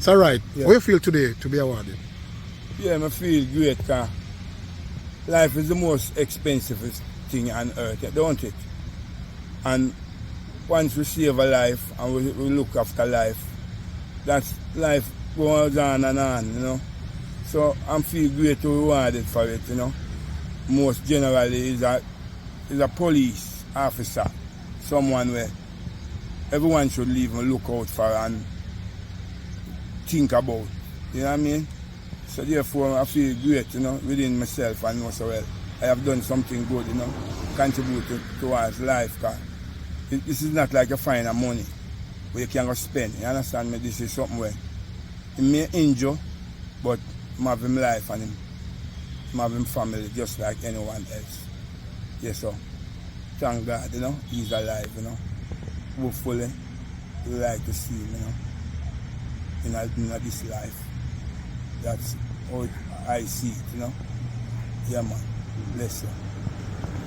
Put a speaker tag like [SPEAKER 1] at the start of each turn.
[SPEAKER 1] That's all right.
[SPEAKER 2] Yeah.
[SPEAKER 1] How you feel today to be awarded?
[SPEAKER 2] Yeah, I feel great because life is the most expensive thing on earth, don't it? And once we save a life and we look after life, that's life goes on and on, you know. So I feel great to be rewarded for it, you know. Most generally is a police officer, someone where everyone should live and look out for and think about. You know what I mean? So therefore I feel great, you know, within myself and know so well. I have done something good, you know, contributed towards life. Cause this is not like you find a money where you can go spend. You understand me? This is something where he may injure, but he have him life and he have him family just like anyone else. Yes, so thank God, you know, he's alive, you know. Hopefully, we like to see him, you know, in this life. That's how I see it, you know. Yeah, man. Bless you.